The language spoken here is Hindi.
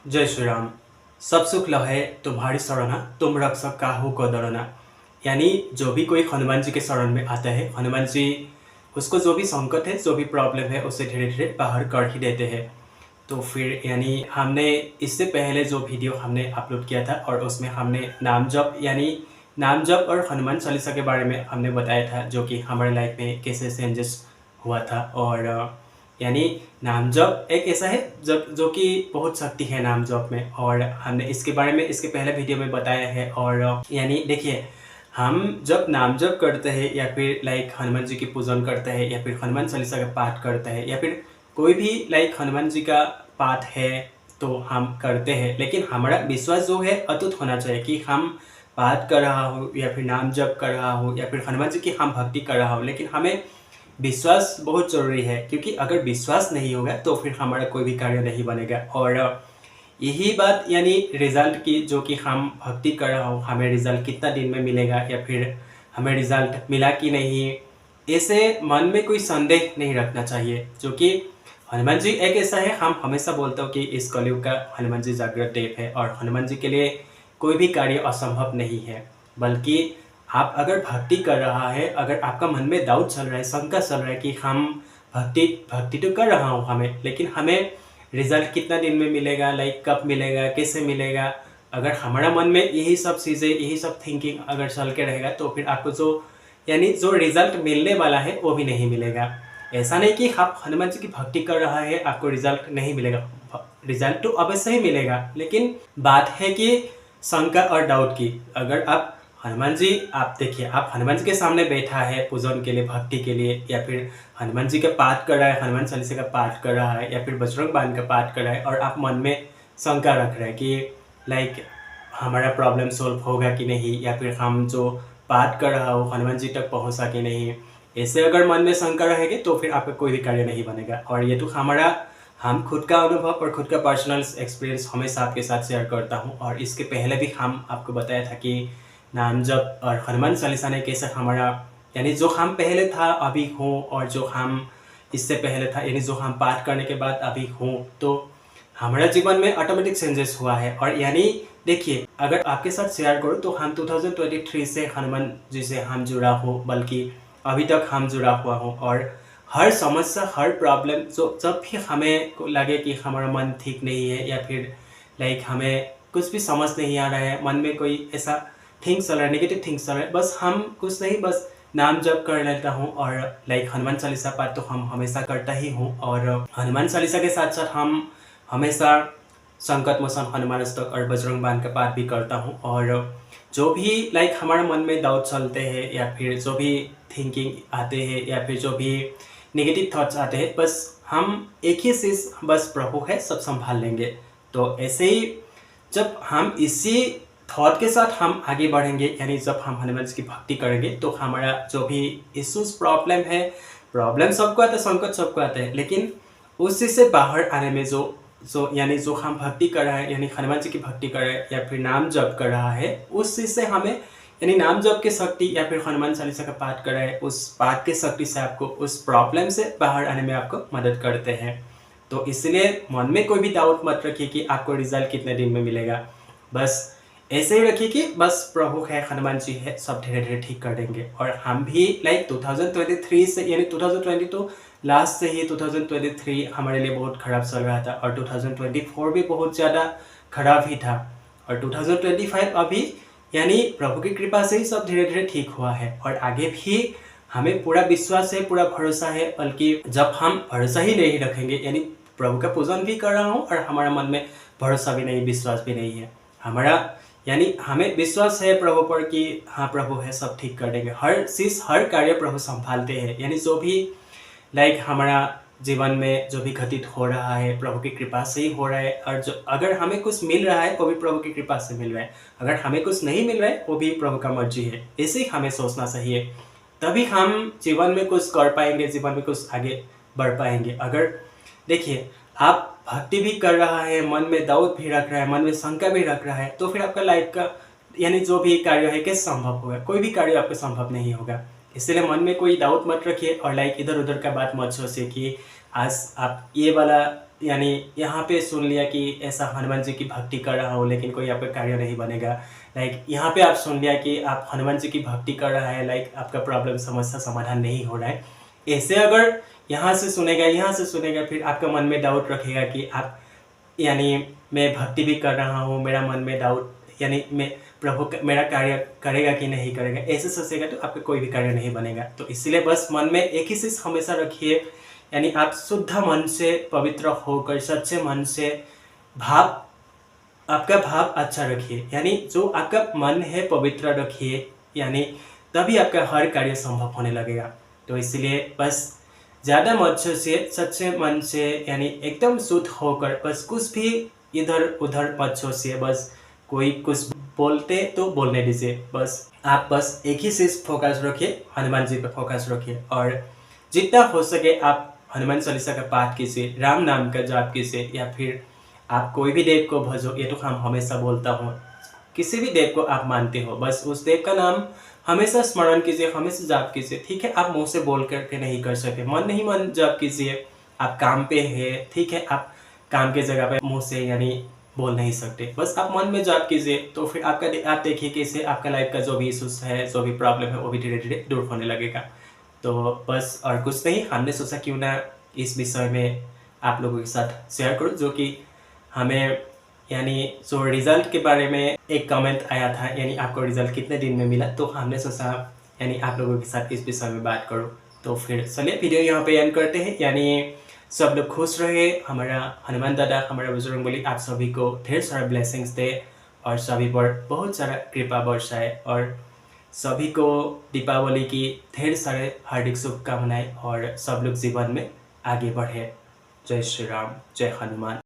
जय श्री राम। सब सुख लहे तुम्हारी शरणा, तुम रक्षक काहू को डरना। यानी जो भी कोई हनुमान जी के शरण में आता है, हनुमान जी उसको जो भी संकट है, जो भी प्रॉब्लम है, उसे धीरे धीरे बाहर कर ही देते हैं। तो फिर यानी हमने इससे पहले जो वीडियो हमने अपलोड किया था और उसमें हमने नाम जप और हनुमान चालीसा के बारे में हमने बताया था, जो कि हमारे लाइफ में कैसे चेंजेस हुआ था। और यानी नाम जप एक ऐसा है जब जो कि बहुत शक्ति है नाम जप में, और हमने इसके बारे में इसके पहले वीडियो में बताया है। और यानी देखिए, हम जब नाम जप करते हैं या फिर हनुमान जी की पूजन करते हैं या फिर हनुमान चालीसा का पाठ करते हैं या फिर कोई भी हनुमान जी का पाठ है तो हम करते हैं, लेकिन हमारा विश्वास जो है अटूट होना चाहिए कि हम पाठ कर रहा हो या फिर नाम जप कर रहा हो या फिर हनुमान जी की हम भक्ति कर रहा हो, लेकिन हमें विश्वास बहुत ज़रूरी है। क्योंकि अगर विश्वास नहीं होगा तो फिर हमारा कोई भी कार्य नहीं बनेगा। और यही बात यानी रिजल्ट की, जो कि हम भक्ति कर रहा हो, हमें रिजल्ट कितना दिन में मिलेगा या फिर हमें रिजल्ट मिला कि नहीं, ऐसे मन में कोई संदेह नहीं रखना चाहिए। जो कि हनुमान जी एक ऐसा है, हम हमेशा बोलते हो कि इस कलयुग का हनुमान जी जागृत देव है और हनुमान जी के लिए कोई भी कार्य असंभव नहीं है। बल्कि आप अगर भक्ति कर रहा है, अगर आपका मन में डाउट चल रहा है, शंका चल रहा है कि हम भक्ति तो कर रहा हूँ हमें, लेकिन हमें रिजल्ट कितना दिन में मिलेगा, कब मिलेगा, कैसे मिलेगा, अगर हमारा मन में यही सब चीज़ें, यही सब थिंकिंग अगर चल के रहेगा तो फिर आपको जो रिजल्ट मिलने वाला है वो भी नहीं मिलेगा। ऐसा नहीं कि आप हनुमान जी की भक्ति कर रहा है आपको रिजल्ट नहीं मिलेगा, रिजल्ट तो अवश्य ही मिलेगा। लेकिन बात है कि शंका और डाउट की। अगर आप हनुमान जी, आप देखिए, आप हनुमान जी के सामने बैठा है पूजन के लिए, भक्ति के लिए, या फिर हनुमान जी का पाठ कर रहा है, हनुमान चालीसा का पाठ कर रहा है या फिर बजरंग बाण का पाठ कर रहा है, और आप मन में शंका रख रहे हैं कि हमारा प्रॉब्लम सॉल्व होगा कि नहीं, या फिर हम जो पाठ कर रहा हो हनुमान जी तक पहुँचा कि नहीं, ऐसे अगर मन में शंका रहेगी तो फिर आपका कोई भी कार्य नहीं बनेगा। और ये तो हम खुद का अनुभव और खुद का पर्सनल एक्सपीरियंस हमेशा आपके साथ शेयर करता हूँ। और इसके पहले भी हम आपको बताया था कि नाम जप और हनुमान चालीसा ने कैसे हमारा, यानी जो हम पहले था अभी हूँ, और जो हम इससे पहले था यानी जो हम पाठ करने के बाद अभी हूँ, तो हमारा जीवन में ऑटोमेटिक चेंजेस हुआ है। और यानी देखिए, अगर आपके साथ शेयर करूँ तो हम 2023 से हनुमान जी से हम जुड़ा हो, बल्कि अभी तक हम जुड़ा हुआ हूँ। और हर समस्या, हर प्रॉब्लम, जो जब भी हमें को लगे कि हमारा मन ठीक नहीं है या फिर हमें कुछ भी समझ नहीं आ रहा है, मन में कोई ऐसा थिंग्स चल रहा है, नेगेटिव थिंग्स चल रहा है, बस हम कुछ नहीं, बस नाम जप कर लेता हूँ। और हनुमान चालीसा पाठ तो हम हमेशा करता ही हूँ। और हनुमान चालीसा के साथ साथ हम हमेशा संकट मोचन हनुमान अष्टक और बजरंग बाण का पाठ भी करता हूँ। और जो भी हमारे मन में डाउट चलते हैं या फिर जो भी थिंकिंग आते हैं या फिर जो भी नेगेटिव थॉट्स आते हैं, बस हम एक ही चीज़, बस प्रभु है, सब संभाल लेंगे। तो ऐसे ही जब हम इसी थॉट के साथ हम आगे बढ़ेंगे, यानी जब हम हनुमान जी की भक्ति करेंगे, तो हमारा जो भी इश्यूज, प्रॉब्लम सबको आता है, संकट सबको आता है, लेकिन उस चीज़ से बाहर आने में जो हम भक्ति कर रहे हैं, यानी हनुमान जी की भक्ति कर रहे हैं या फिर नाम जप कर रहा है, उस चीज़ से हमें, यानी नाम जप की शक्ति या फिर हनुमान चालीसा का पाठ कर रहे हैं, उस पाठ की शक्ति से आपको उस प्रॉब्लम से बाहर आने में आपको मदद करते हैं। तो इसलिए मन में कोई भी डाउट मत रखिए कि आपको रिजल्ट कितने दिन में मिलेगा। बस ऐसे ही रखिए कि बस प्रभु है, हनुमान जी है, सब धीरे धीरे ठीक कर देंगे। और हम भी 2023 से, यानी 2022 लास्ट से ही 2023 हमारे लिए बहुत ख़राब चल रहा था, और 2024 भी बहुत ज़्यादा ख़राब ही था, और 2025 अभी यानी प्रभु की कृपा से ही सब धीरे धीरे ठीक हुआ है। और आगे भी हमें पूरा विश्वास है, पूरा भरोसा है। बल्कि जब हम भरोसा ही नहीं रखेंगे, यानी प्रभु का पूजन भी कर रहा हूँ और हमारा मन में भरोसा भी नहीं, विश्वास भी नहीं है हमारा, यानी हमें विश्वास है प्रभु पर कि हाँ, प्रभु है, सब ठीक कर देंगे, हर चीज़, हर कार्य प्रभु संभालते हैं। यानी जो भी हमारा जीवन में जो भी घटित हो रहा है, प्रभु की कृपा से ही हो रहा है। और जो अगर हमें कुछ मिल रहा है वो भी प्रभु की कृपा से मिल रहा है, अगर हमें कुछ नहीं मिल रहा है वो भी प्रभु का मर्जी है। ऐसे ही हमें सोचना चाहिए, तभी हम जीवन में कुछ कर पाएंगे, जीवन में कुछ आगे बढ़ पाएंगे। अगर देखिए, आप भक्ति भी कर रहा है, मन में डाउट भी रख रहा है, मन में शंका भी रख रहा है, तो फिर आपका लाइफ का, यानी जो भी कार्य है, कैसे संभव होगा? कोई भी कार्य आपका संभव नहीं होगा। इसलिए मन में कोई डाउट मत रखिए और इधर उधर का बात मत सोचिए कि आज आप ये वाला यानी यहाँ पे सुन लिया कि ऐसा हनुमान जी की भक्ति कर रहा हो लेकिन कोई आपका कार्य नहीं बनेगा। लाइक यहाँ पे आप सुन लिया कि आप हनुमान जी की भक्ति कर रहा है, लाइक आपका प्रॉब्लम समस्या समाधान नहीं हो रहा है। ऐसे अगर यहाँ से सुनेगा फिर आपका मन में डाउट रखेगा कि आप यानी मैं भक्ति भी कर रहा हूँ, मेरा मन में डाउट यानी मैं प्रभु मेरा कार्य करेगा कि नहीं करेगा, ऐसे सोचेगा तो आपका कोई भी कार्य नहीं बनेगा। तो इसलिए बस मन में एक ही चीज़ हमेशा रखिए, यानी आप शुद्ध मन से पवित्र होकर सच्चे मन से आपका भाव अच्छा रखिए, यानी जो आपका मन है पवित्र रखिए, यानी तभी आपका हर कार्य संभव होने लगेगा। तो इसलिए बस ज़्यादा मत सोचिए, सच्चे मन से यानी एकदम शुद्ध होकर बस कुछ भी इधर उधर मत सोचिए। बस कोई कुछ बोलते तो बोलने दीजिए, बस आप बस एक ही चीज़ फोकस रखिए, हनुमान जी पर फोकस रखिए। और जितना हो सके आप हनुमान चालीसा का पाठ कीजिए, राम नाम का जाप कीजिए, या फिर आप कोई भी देव को भजो। ये तो हम हमेशा बोलता हूँ, किसी भी देव को आप मानते हो बस उस देव का नाम हमेशा स्मरण कीजिए, हमेशा जाप कीजिए। ठीक है, आप मुंह से बोल करके नहीं कर सकते, मन ही मन जाप कीजिए। आप काम पे है, ठीक है, आप काम के जगह पे मुंह से यानी बोल नहीं सकते, बस आप मन में जाप कीजिए। तो फिर आप देखिए कैसे आपका लाइफ का जो भी इशूज है, जो भी प्रॉब्लम है, वो भी धीरे धीरे दूर होने लगेगा। तो बस और कुछ नहीं, हमने सोचा क्यों ना इस विषय में आप लोगों के साथ शेयर करूँ, जो कि हमें यानी जो रिज़ल्ट के बारे में एक कमेंट आया था, यानी आपको रिज़ल्ट कितने दिन में मिला, तो हमने सोचा यानी आप लोगों के साथ इस विषय में बात करूं। तो फिर चलिए वीडियो यहाँ पे एंड करते हैं। यानी सब लोग खुश रहे, हमारा हनुमान दादा, हमारा बजरंगबली आप सभी को ढेर सारा ब्लेसिंग्स दे और सभी पर बहुत सारा कृपा बरसाए, और सभी को दीपावली की ढेर सारे हार्दिक शुभकामनाएं, और सब लोग जीवन में आगे बढ़े। जय श्री राम, जय हनुमान।